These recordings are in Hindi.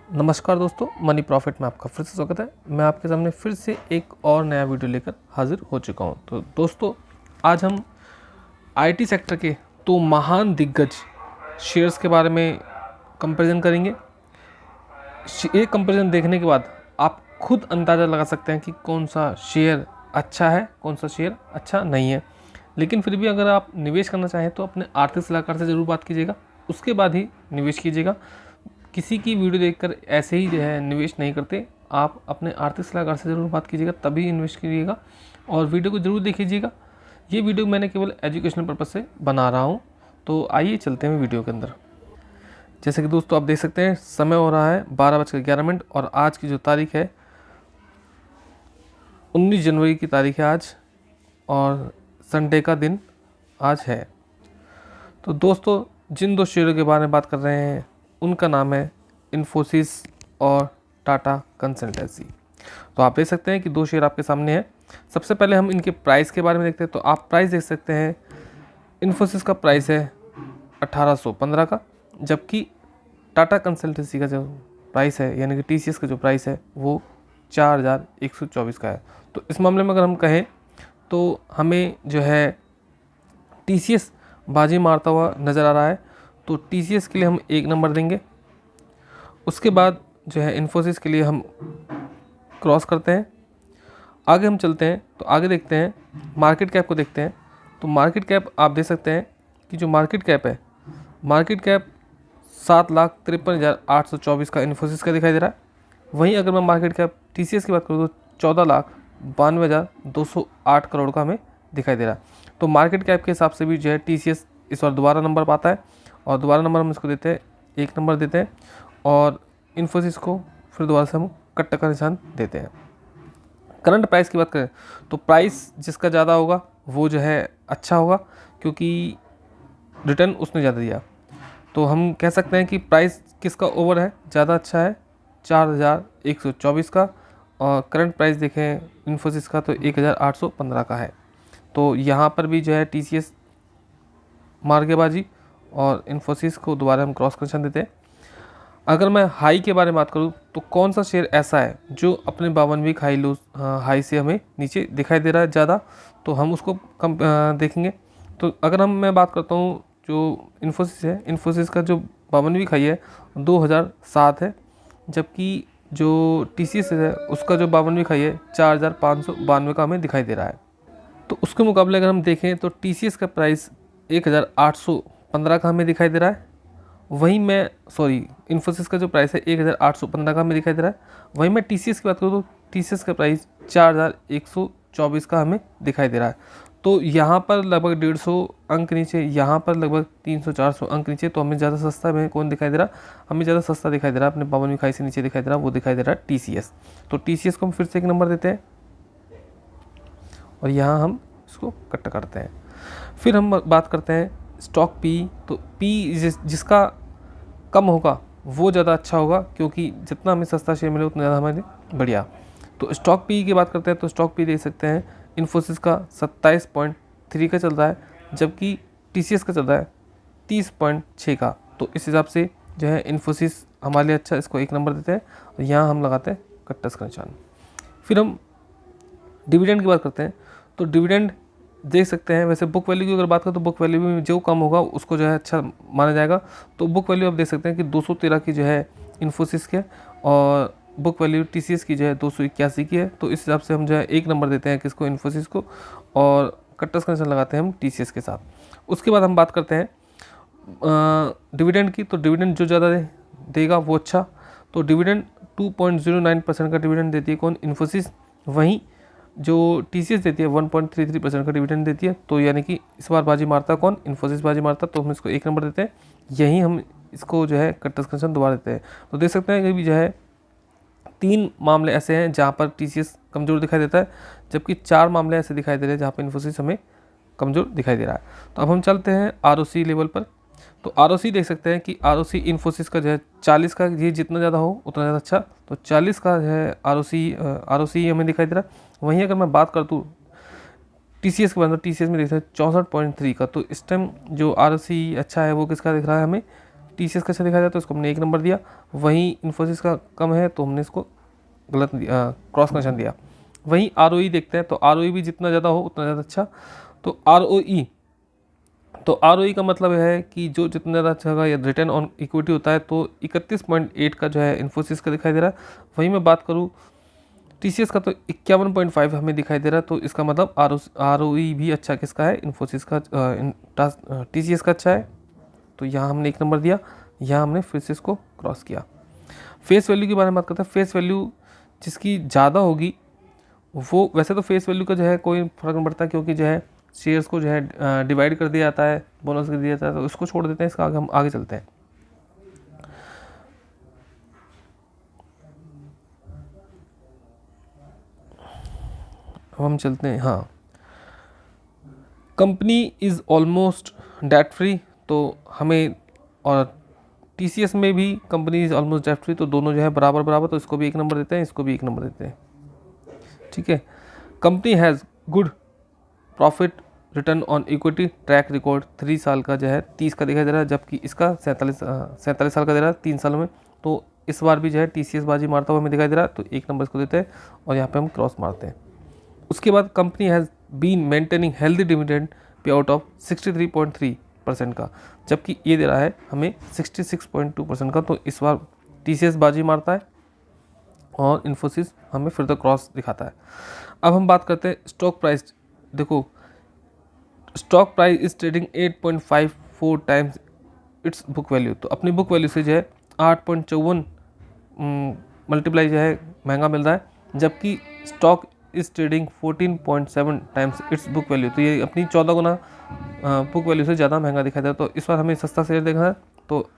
नमस्कार दोस्तों, मनी प्रॉफिट में आपका फिर से स्वागत है। मैं आपके सामने फिर से एक और नया वीडियो लेकर हाजिर हो चुका हूं। तो दोस्तों, आज हम आईटी सेक्टर के दो महान दिग्गज शेयर्स के बारे में कंपैरिजन करेंगे। ये कंपैरिजन देखने के बाद आप खुद अंदाज़ा लगा सकते हैं कि कौन सा शेयर अच्छा है, कौन सा शेयर अच्छा नहीं है। लेकिन फिर भी अगर आप निवेश करना चाहें तो अपने आर्थिक सलाहकार से ज़रूर बात कीजिएगा, उसके बाद ही निवेश कीजिएगा। किसी की वीडियो देखकर ऐसे ही जो है निवेश नहीं करते। आप अपने आर्थिक सलाहकार से ज़रूर बात कीजिएगा, तभी इन्वेस्ट कीजिएगा और वीडियो को ज़रूर देखिएगा। ये वीडियो मैंने केवल एजुकेशनल पर्पज़ से बना रहा हूँ। तो आइए चलते हैं वीडियो के अंदर। जैसे कि दोस्तों आप देख सकते हैं, समय हो रहा है 12:11 और आज की जो तारीख है 19 जनवरी की तारीख है आज, और संडे का दिन आज है। तो दोस्तों, जिन दो शेयरों के बारे में बात कर रहे हैं उनका नाम है इन्फोसिस और टाटा कंसल्टेंसी। तो आप देख सकते हैं कि दो शेयर आपके सामने हैं। सबसे पहले हम इनके प्राइस के बारे में देखते हैं। तो आप प्राइस देख सकते हैं, इन्फोसिस का प्राइस है 1815 का, जबकि टाटा कंसल्टेंसी का जो प्राइस है यानी कि टीसीएस का जो प्राइस है वो 4124 का है। तो इस मामले में अगर हम कहें तो हमें जो है टीसीएस बाजी मारता हुआ नज़र आ रहा है। तो टीसीएस के लिए हम 1 नंबर देंगे। उसके बाद जो है इन्फोसिस के लिए हम क्रॉस करते हैं। आगे हम चलते हैं तो आगे देखते हैं, मार्केट कैप को देखते हैं। तो मार्केट कैप आप देख सकते हैं कि जो मार्केट कैप है, मार्केट कैप 7,53,824 का इन्फोसिस का दिखाई दे रहा है। वहीं अगर मैं मार्केट कैप टीसीएस की बात करूँ तो 14,92,208 करोड़ का हमें दिखाई दे रहा है। तो मार्केट कैप के हिसाब से भी जो है टीसीएस इस बार दोबारा नंबर पाता है और दोबारा नंबर हम इसको देते हैं, 1 नंबर देते हैं, और इन्फोसिस को फिर दोबारा से हम कट्टा का निशान देते हैं। करंट प्राइस की बात करें तो प्राइस जिसका ज़्यादा होगा वो जो है अच्छा होगा, क्योंकि रिटर्न उसने ज़्यादा दिया। तो हम कह सकते हैं कि प्राइस किसका ओवर है, ज़्यादा अच्छा है, 4124 का। और करंट प्राइस देखें इन्फोसिस का तो 1815 का है। तो यहाँ पर भी जो है टीसीएस मार के बाजी और इन्फोसिस को दोबारा हम क्रॉस कनेक्शन देते हैं। अगर मैं हाई के बारे में बात करूँ तो कौन सा शेयर ऐसा है जो अपने 52 हाई से हमें नीचे दिखाई दे रहा है ज़्यादा, तो हम उसको कम देखेंगे। तो अगर मैं बात करता हूँ जो इन्फोसिस है, इन्फोसिस का जो 52 हाई है 2007 है, जबकि जो टीसीएस है उसका जो 52 हाई है 4592 का हमें दिखाई दे रहा है। तो उसके मुकाबले अगर हम देखें तो टीसीएस का प्राइस 1815 का हमें दिखाई दे रहा है। वहीं मैं इन्फोसिस का जो प्राइस है 1815 का हमें दिखाई दे रहा है। वहीं मैं टीसीएस की बात करूँ तो टीसीएस का प्राइस 4124 का हमें दिखाई दे रहा है। तो यहाँ पर लगभग 150 अंक नीचे, यहाँ पर लगभग 300-400 अंक नीचे। तो हमें ज़्यादा सस्ता में कौन दिखाई दे रहा, हमें ज़्यादा सस्ता दिखाई दे रहा है, अपने 52 खाई से नीचे दिखाई दे रहा है, वो दिखाई दे रहा है टीसीएस। तो टीसीएस को हम फिर से 1 नंबर देते हैं और यहाँ हम इसको कट करते हैं। फिर हम बात करते हैं स्टॉक पी। तो पी जिसका कम होगा वो ज़्यादा अच्छा होगा, क्योंकि जितना हमें सस्ता शेयर मिले उतना ज़्यादा हमारे बढ़िया। तो स्टॉक पी की बात करते हैं तो स्टॉक पी देख सकते हैं इन्फोसिस का 27.3 का चल रहा है, जबकि टीसीएस का चल रहा है 30.6 का। तो इस हिसाब से जो है इन्फोसिस हमारे लिए अच्छा, इसको 1 नंबर देते हैं और यहाँ हम लगाते हैं कट्टस का निशान। फिर हम डिविडेंड की बात करते हैं। तो डिविडेंड देख सकते हैं, वैसे बुक वैल्यू की अगर बात करें तो बुक वैल्यू में जो कम होगा उसको जो है अच्छा माना जाएगा। तो बुक वैल्यू आप देख सकते हैं कि 213 की जो है इन्फोसिस की है और बुक वैल्यू टीसीएस की जो है 281 की है। तो इस हिसाब से हम जो है 1 नंबर देते हैं किसको, इन्फोसिस को, और कट्टस का निशान लगाते हैं हम टीसीएस के साथ। उसके बाद हम बात करते हैं डिविडेंड की। तो डिविडेंड जो ज़्यादा देगा वो अच्छा। तो डिविडेंड 2.09% का डिविडेंड देती है कौन, इन्फोसिस। वहीं जो टीसीएस देती है 1.33% का डिविडेंड देती है। तो यानी कि इस बार बाजी मारता कौन, इन्फोसिस बाजी मारता। तो हम इसको 1 नंबर देते हैं। यहीं हम इसको जो है कट्टस का निशान दोबारा देते हैं। तो देख सकते हैं कि भी जो है 3 मामले ऐसे हैं जहाँ पर टीसीएस कमज़ोर दिखाई देता है, जबकि 4 मामले ऐसे दिखाई दे रहे हैं जहाँ पर इन्फोसिस हमें कमज़ोर दिखाई दे रहा है। तो अब हम चलते हैं आरओसी लेवल पर। तो आरओसी देख सकते हैं कि आरओसी इन्फोसिस का जो है 40 का, ये जितना ज़्यादा हो उतना ज़्यादा अच्छा। तो 40 का जो है आरओसी हमें दिखाई दे रहा है। वहीं अगर मैं बात कर दूँ टीसीएस के बाद, तो टीसीएस में देख सकते हैं 64.3 का। तो इस टाइम जो आरओसी अच्छा है वो किसका दिख रहा है हमें, TCS का अच्छा दिखाया जाए तो इसको हमने 1 नंबर दिया, वहीं इन्फोसिस का कम है तो हमने इसको गलत क्रॉस का निशान दिया। वहीं ROE देखते हैं, तो ROE भी जितना ज़्यादा हो उतना ज़्यादा अच्छा। तो ROE का मतलब है कि जो जितना ज़्यादा अच्छा होगा, या रिटर्न ऑन इक्विटी होता है, तो 31.8 का जो है इन्फोसिस का दिखाई दे रहा है। वहीं मैं बात करूँ TCS का तो 51.5 हमें दिखाई दे रहा है, तो इसका मतलब ROE भी अच्छा किसका है, इन्फोसिस का, TCS का अच्छा है। तो यहाँ हमने 1 नंबर दिया, यहाँ हमने फिर से इसको क्रॉस किया। फेस वैल्यू के बारे में बात करते हैं। फेस वैल्यू जिसकी ज़्यादा होगी वो, वैसे तो फेस वैल्यू का जो है कोई फर्क नहीं पड़ता, क्योंकि जो है शेयर्स को जो है डिवाइड कर दिया जाता है, बोनस कर दिया जाता है, तो इसको छोड़ देते हैं, इसका आगे हम आगे चलते हैं। अब हम चलते हैं, हाँ, company is almost debt free, तो हमें, और TCS में भी company is almost debt free, तो दोनों जो है बराबर बराबर, तो इसको भी 1 नंबर देते हैं, इसको भी 1 नंबर देते हैं। ठीक है। Company has good profit return on equity track record 3 साल का जो है 30 का दिखाई दे रहा है, जबकि इसका 47 साल का दे रहा है 3 साल में। तो इस बार भी जो है TCS बाजी मारता हुआ हमें दिखाई दे रहा है, तो 1 नंबर इसको देते हैं और यहाँ पे हम क्रॉस मारते हैं। उसके बाद company has been maintaining healthy dividend pay out of 63.3% का, जबकि ये दे रहा है हमें 66.2% का, तो इस बार TCS बाजी मारता है और इन्फोसिस हमें फिर द क्रॉस दिखाता है। अब हम बात करते हैं स्टॉक प्राइस। देखो, stock price is trading 8.54 times it's book value, तो अपनी बुक वैल्यू से जो है 8.54 मल्टीप्लाई जो है महंगा मिल रहा है, जबकि stock is trading 14.7 times it's book value, तो ये अपनी 14 गुना बुक वैल्यू से ज़्यादा महंगा दिखाई दे रहा है। तो इस बार हमें सस्ता शेयर देखना है, तो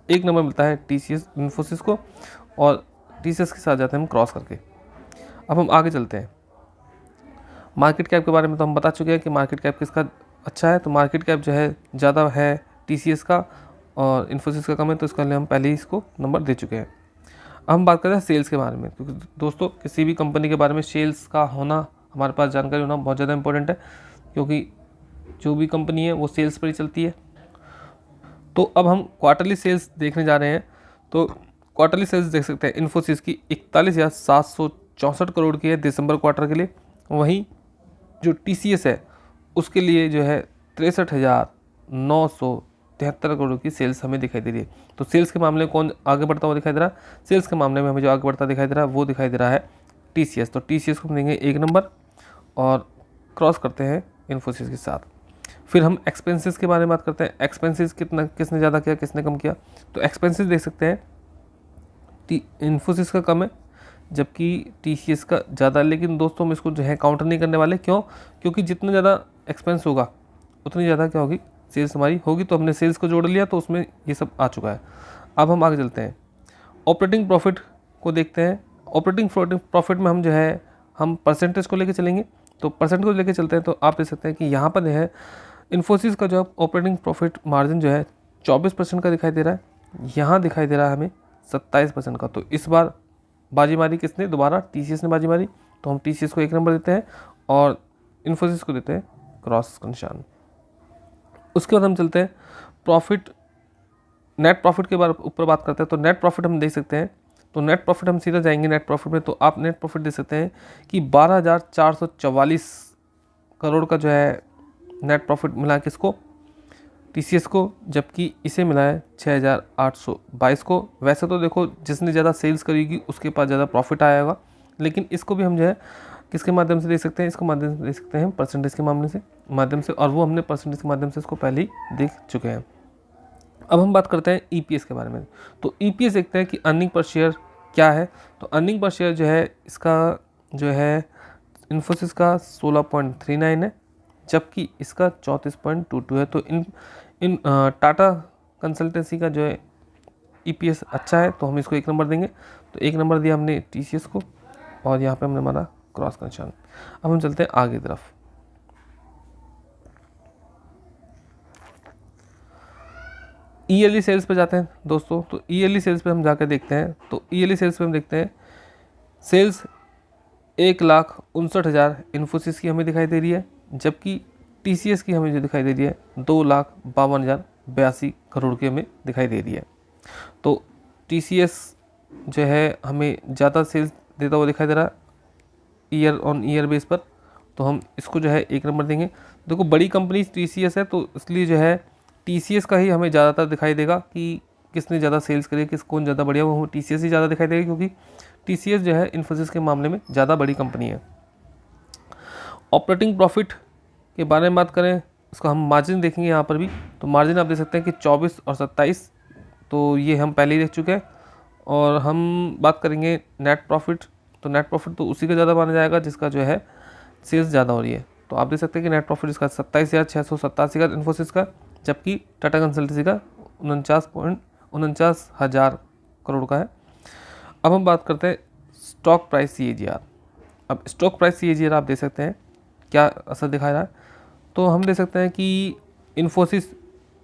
1 नंबर मिलता है TCS इन्फोसिस को, और TCS के साथ जाते हैं हम क्रॉस करके। अब हम आगे चलते हैं। मार्केट कैप के बारे में तो हम बता चुके हैं कि मार्केट कैप किसका अच्छा है, तो मार्केट कैप जो है ज़्यादा है TCS का और इन्फोसिस का कम है, तो इसके लिए हम पहले ही इसको नंबर दे चुके हैं। अब हम बात करते हैं सेल्स के बारे में, क्योंकि दोस्तों किसी भी कंपनी के बारे में सेल्स का होना, हमारे पास जानकारी होना बहुत ज़्यादा इंपॉर्टेंट है, क्योंकि जो भी कंपनी है वो सेल्स पर ही चलती है। तो अब हम क्वार्टरली सेल्स देखने जा रहे हैं, तो क्वार्टरली सेल्स देख सकते हैं इन्फोसिस की 41,764 करोड़ की है दिसंबर क्वार्टर के लिए। वहीं जो TCS है उसके लिए जो है 63,973 करोड़ की सेल्स हमें दिखाई दे रही है। तो सेल्स के मामले में कौन आगे बढ़ता हुआ दिखाई दे रहा है? सेल्स के मामले में हमें जो आगे बढ़ता दिखाई दे रहा है वो दिखाई दे रहा है TCS। तो TCS को हम देंगे 1 नंबर और क्रॉस करते हैं इन्फोसिस के साथ। फिर हम एक्सपेंसेस के बारे में बात करते हैं। एक्सपेंसेस किसने ज़्यादा किया, किसने कम किया? तो एक्सपेंसेस देख सकते हैं इन्फोसिस का कम है, जबकि TCS का ज़्यादा है। लेकिन दोस्तों हम इसको जो है काउंटर नहीं करने वाले, क्यों? क्योंकि जितना ज़्यादा एक्सपेंस होगा उतनी ज़्यादा क्या होगी, सेल्स हमारी होगी। तो हमने सेल्स को जोड़ लिया, तो उसमें ये सब आ चुका है। अब हम आगे चलते हैं, ऑपरेटिंग प्रॉफिट को देखते हैं। ऑपरेटिंग प्रॉफिट में हम जो है हम परसेंटेज को लेकर चलेंगे, तो परसेंट को लेकर चलते हैं। तो आप देख सकते हैं कि यहाँ पर है इन्फोसिस का जो ऑपरेटिंग प्रॉफिट मार्जिन जो है 24% का दिखाई दे रहा है, यहाँ दिखाई दे रहा है हमें 27% का। तो इस बार बाजी मारी किसने? दोबारा TCS ने बाजी मारी, तो हम TCS को 1 नंबर देते हैं और इन्फोसिस को देते हैं क्रॉस का निशान। उसके बाद हम चलते हैं प्रॉफिट, नेट प्रॉफिट के ऊपर बात करते हैं। तो नेट प्रॉफिट हम देख सकते हैं, तो नेट प्रॉफिट हम सीधा जाएंगे नेट प्रॉफिट में। तो आप नेट प्रॉफिट देख सकते हैं कि 12,444 करोड़ का जो है नेट प्रॉफिट मिला किसको? TCS को, जबकि इसे मिला है 6,822 को। वैसे तो देखो जिसने ज़्यादा सेल्स करेगी उसके पास ज़्यादा प्रॉफिट आएगा, लेकिन इसको भी हम जो है किसके माध्यम से देख सकते हैं? इसको माध्यम से देख सकते हैं परसेंटेज के माध्यम से, और वो हमने परसेंटेज के माध्यम से इसको पहले ही देख चुके हैं। अब हम बात करते हैं EPS के बारे में। तो EPS देखते हैं कि अर्निंग पर शेयर क्या है। तो अर्निंग पर शेयर जो है इसका जो है इन्फोसिस का 16.39 है, जबकि इसका 34.22 है। तो इन टाटा कंसल्टेंसी का जो है EPS अच्छा है, तो हम इसको 1 नंबर देंगे। तो 1 नंबर दिया हमने TCS को और यहाँ पे हमने हमारा क्रॉस का निशान। अब हम चलते हैं आगे तरफ। ईयरली सेल्स पे जाते हैं दोस्तों। तो ईयरली सेल्स पे हम जाकर देखते हैं, तो ईयरली सेल्स पे हम देखते हैं सेल्स 1,59,000 इन्फोसिस की हमें दिखाई दे रही है, जबकि TCS की हमें जो दिखाई दे रही है 2,52,000 82 करोड़ की हमें दिखाई दे रही है। तो TCS जो है हमें ज़्यादा सेल्स देता हुआ दिखाई दे रहा है ईयर ऑन ईयर बेस पर, तो हम इसको जो है 1 नंबर देंगे। देखो बड़ी कंपनी TCS है, तो इसलिए जो है TCS का ही हमें ज़्यादातर दिखाई देगा कि किसने ज़्यादा सेल्स करी, कौन ज़्यादा बढ़िया, वो हमें TCS ही ज़्यादा दिखाई देगा, क्योंकि TCS जो है इन्फोसिस के मामले में ज़्यादा बड़ी कंपनी है। ऑपरेटिंग प्रॉफिट के बारे में बात करें, इसका हम मार्जिन देखेंगे यहाँ पर भी, तो मार्जिन आप देख सकते हैं कि 24 और 27, तो ये हम पहले ही देख चुके हैं। और हम बात करेंगे नेट प्रॉफिट, तो नेट प्रॉफिट तो उसी का ज़्यादा माना जाएगा जिसका जो है सेल्स ज़्यादा हो रही है। तो आप देख सकते हैं कि नेट प्रॉफिट इसका 27,687 का इन्फोसिस का, जबकि टाटा कंसल्टेंसी का 49,49,000 करोड़ का है। अब हम बात करते हैं स्टॉक प्राइस CAGR। अब स्टॉक प्राइस CAGR आप देख सकते हैं क्या असर दिखा रहा है, तो हम देख सकते हैं कि इन्फोसिस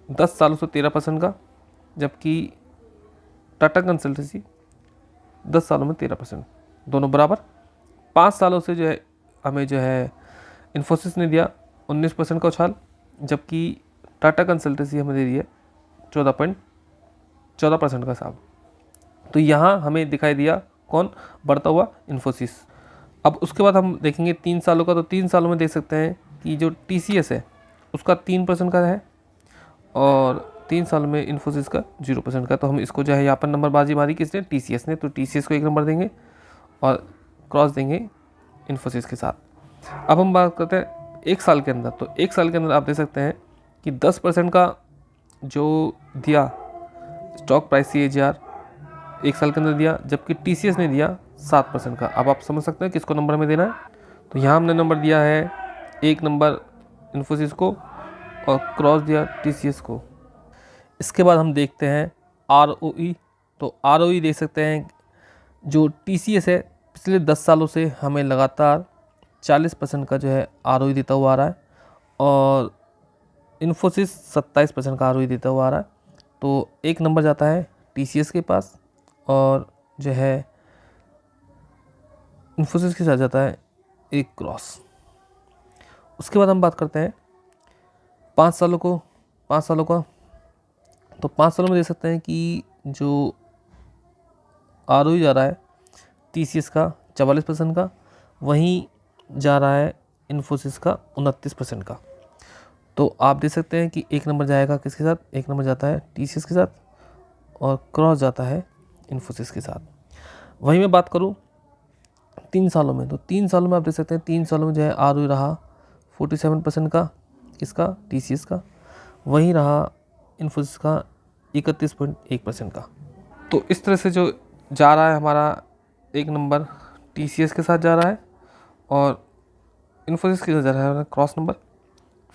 10 सालों से 13% का, जबकि टाटा कंसल्टेंसी 10 सालों में 13%, दोनों बराबर। 5 सालों से जो है हमें जो है इन्फोसिस ने दिया 19% का उछाल, जबकि टाटा कंसल्टेंसी हमें दे रही है 14% का साल। तो यहाँ हमें दिखाई दिया कौन बढ़ता हुआ, इन्फोसिस। अब उसके बाद हम देखेंगे 3 सालों का, तो 3 सालों में देख सकते हैं कि जो TCS है उसका 3% का है, और 3 साल में इन्फोसिस का 0% का। तो हम इसको जो है यहाँ पर नंबरबाजी मारी किसने, TCS ने, तो TCS को 1 नंबर देंगे और क्रॉस देंगे इन्फोसिस के साथ। अब हम बात करते हैं 1 साल के अंदर, तो 1 साल के अंदर आप देख सकते हैं कि 10% का जो दिया स्टॉक प्राइस CAGR 1 साल के अंदर दिया, जबकि TCS ने दिया 7% का। अब आप समझ सकते हैं किसको नंबर में देना है, तो यहाँ हमने नंबर दिया है 1 नंबर इन्फोसिस को और क्रॉस दिया TCS को। इसके बाद हम देखते हैं ROE, तो ROE देख सकते हैं जो TCS है पिछले 10 सालों से हमें लगातार 40% का जो है ROE देता हुआ आ रहा है, और इन्फोसिस 27% का ROE देता हुआ आ रहा है। तो 1 नंबर जाता है TCS के पास, और जो है इन्फोसिस के साथ जाता है 1 क्रॉस। उसके बाद हम बात करते हैं 5 सालों का, तो 5 सालों में देख सकते हैं कि जो ROE जा रहा है TCS का 44% का, वहीं जा रहा है इन्फोसिस का 29% का। तो आप देख सकते हैं कि 1 नंबर जाएगा किसके साथ, 1 नंबर जाता है TCS के साथ और क्रॉस जाता है इन्फोसिस के साथ। वहीं मैं बात करूं 3 सालों में, तो 3 सालों में आप देख सकते हैं 3 सालों में जो है ROE रहा 47% का, किसका, TCS का, वहीं रहा इन्फोसिस का 31.1% का। तो इस तरह से जो जा रहा है हमारा 1 नंबर TCS के साथ जा रहा है और इन्फोसिस के साथ जा रहा है क्रॉस नंबर।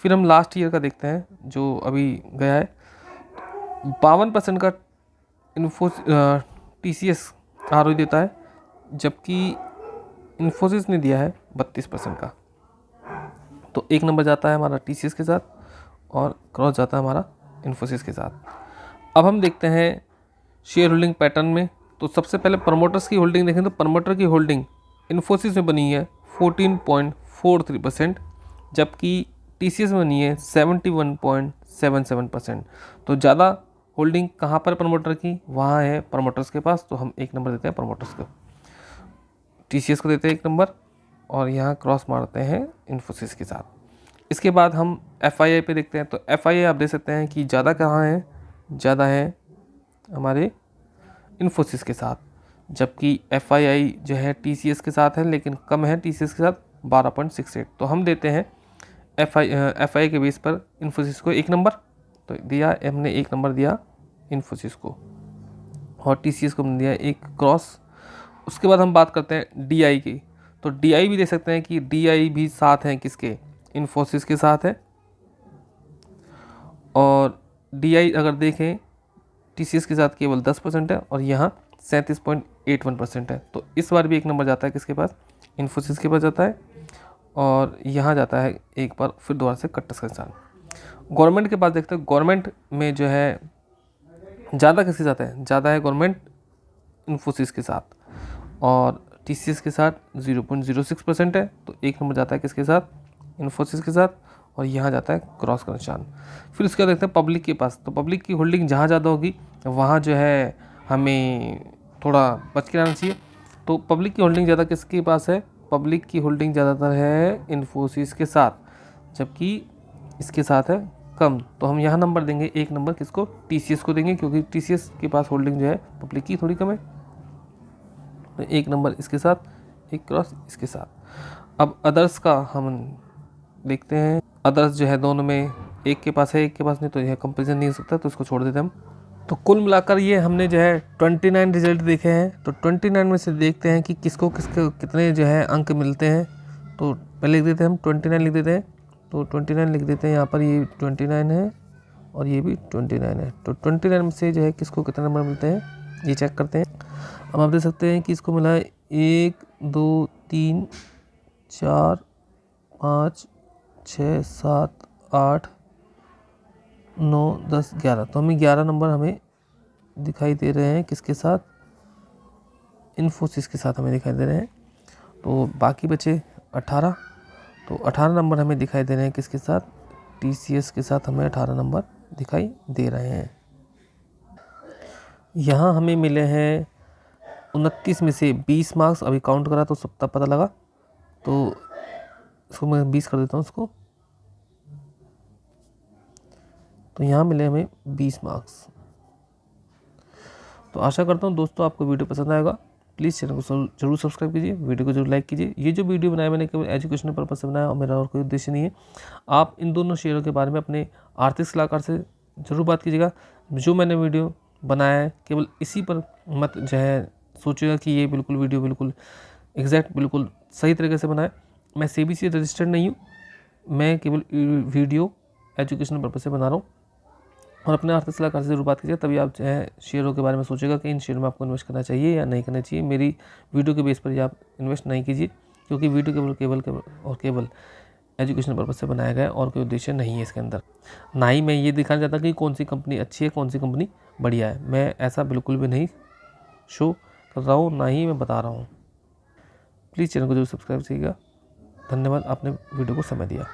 फिर हम लास्ट ईयर का देखते हैं जो अभी गया है, 52% का TCS ROE देता है, जबकि इन्फोसिस ने दिया है 32% का। तो 1 नंबर जाता है हमारा TCS के साथ और क्रॉस जाता है हमारा इन्फोसिस के साथ। अब हम देखते हैं शेयर होल्डिंग पैटर्न में, तो सबसे पहले प्रमोटर्स की होल्डिंग देखें, तो प्रमोटर की होल्डिंग इन्फोसिस में बनी है 14.43%, जबकि TCS में बनी है 71.77%। तो ज़्यादा होल्डिंग कहाँ पर प्रमोटर की, वहाँ है प्रमोटर्स के पास, तो हम 1 नंबर देते हैं प्रमोटर्स को, TCS को देते हैं 1 नंबर और यहाँ क्रॉस मारते हैं इन्फोसिस के साथ। इसके बाद हम FII पे देखते हैं, तो FII आप देख सकते हैं कि ज़्यादा कहाँ है, ज़्यादा है हमारे इन्फोसिस के साथ, जबकि FII जो है TCS के साथ है, लेकिन कम है TCS के साथ 12.68। तो हम देते हैं FII के बेस पर इन्फोसिस को 1 नंबर, तो दिया हमने 1 नंबर दिया इन्फोसिस को और TCS को हमने दिया 1 क्रॉस। उसके बाद हम बात करते हैं DI की, तो DI भी देख सकते हैं कि DI भी साथ हैं किसके, इन्फोसिस के साथ है, और DI अगर देखें TCS के साथ केवल 10% है और यहाँ 37.81% है। तो इस बार भी 1 नंबर जाता है किसके पास, इन्फोसिस के पास जाता है, और यहाँ जाता है एक बार फिर दोबारा से कट्टस के साथ। गवर्नमेंट के पास देखते हैं, गवर्नमेंट में जो है ज़्यादा किसके साथ है, ज़्यादा है गवर्नमेंट इन्फोसिस के साथ, और TCS के साथ 0.06% है। तो 1 नंबर जाता है किसके साथ, इन्फोसिस के साथ, और यहाँ जाता है क्रॉस का निशान। फिर उसके बाद देखते हैं पब्लिक के पास। तो पब्लिक की होल्डिंग जहाँ ज़्यादा होगी वहाँ जो है हमें थोड़ा बच के रहना चाहिए। तो पब्लिक की होल्डिंग ज़्यादा किसके पास है? पब्लिक की होल्डिंग ज़्यादातर है इन्फोसिस के साथ, जबकि इसके साथ है कम। तो हम यहाँ नंबर देंगे, एक नंबर किसको? टीसीएस को देंगे, क्योंकि टीसीएस के पास होल्डिंग जो है पब्लिक की थोड़ी कम है। तो एक नंबर इसके साथ, एक क्रॉस इसके साथ। अब अदर्स का हम देखते हैं। अदर्स जो है दोनों में एक के पास है, एक के पास नहीं, तो यह कंपेरिजन नहीं हो सकता, तो इसको छोड़ देते हम। तो कुल मिलाकर ये हमने जो है 29 रिजल्ट देखे हैं। तो 29 में से देखते हैं कि किसको किसके कितने जो है अंक मिलते हैं। तो पहले लिख देते हैं हम 29 लिख देते हैं। तो 29 लिख देते हैं यहाँ पर, ये 29 है और ये भी 29 है। तो 29 में से जो है किसको कितने नंबर मिलते हैं ये चेक करते हैं। अब आप देख सकते हैं कि इसको मिला है 1 2 3 4 5 6 7 8 9 10 11। तो हमें 11 नंबर हमें दिखाई दे रहे हैं किसके साथ? इन्फोसिस के साथ हमें दिखाई दे रहे हैं। तो बाकी बचे 18। तो 18 नंबर हमें दिखाई दे रहे हैं किसके साथ? टीसीएस के साथ हमें 18 नंबर दिखाई दे रहे हैं। यहाँ हमें मिले हैं 29 में से 20 मार्क्स। अभी काउंट करा तो सब तब पता लगा, तो इसको मैं 20 कर देता हूँ इसको। तो यहाँ मिले हमें 20 मार्क्स। तो आशा करता हूँ दोस्तों आपको वीडियो पसंद आएगा। प्लीज़ चैनल को जरूर सब्सक्राइब कीजिए, वीडियो को जरूर लाइक कीजिए। ये जो वीडियो बनाया मैंने केवल एजुकेशनल पर्पज से बनाया और मेरा और कोई उद्देश्य नहीं है। आप इन दोनों शेयरों के बारे में अपने आर्थिक सलाहकार से ज़रूर बात कीजिएगा। जो मैंने वीडियो बनाया है केवल इसी पर मत जो है सोचिएगा कि ये बिल्कुल वीडियो बिल्कुल एग्जैक्ट बिल्कुल सही तरीके से बनाए। मैं सेबी से रजिस्टर्ड नहीं हूँ, मैं केवल वीडियो एजुकेशनल पर्पज से बना रहा हूँ। और अपने आर्थिक सलाहकार से जरूर बात कीजिए, तभी आप जो है शेयरों के बारे में सोचेगा कि इन शेयर में आपको इन्वेस्ट करना चाहिए या नहीं करना चाहिए। मेरी वीडियो के बेस पर ही आप इन्वेस्ट नहीं कीजिए, क्योंकि वीडियो केवल एजुकेशनल पर्पज से बनाया गया है और कोई उद्देश्य नहीं है इसके अंदर। ना ही मैं ये दिखाना चाहता कि कौन सी कंपनी अच्छी है, कौन सी कंपनी बढ़िया है। मैं ऐसा बिल्कुल भी नहीं शो कर रहा हूँ, ना ही मैं बता रहा हूँ। प्लीज़ चैनल को जरूर सब्सक्राइब कीजिएगा। धन्यवाद, आपने वीडियो को समय दिया।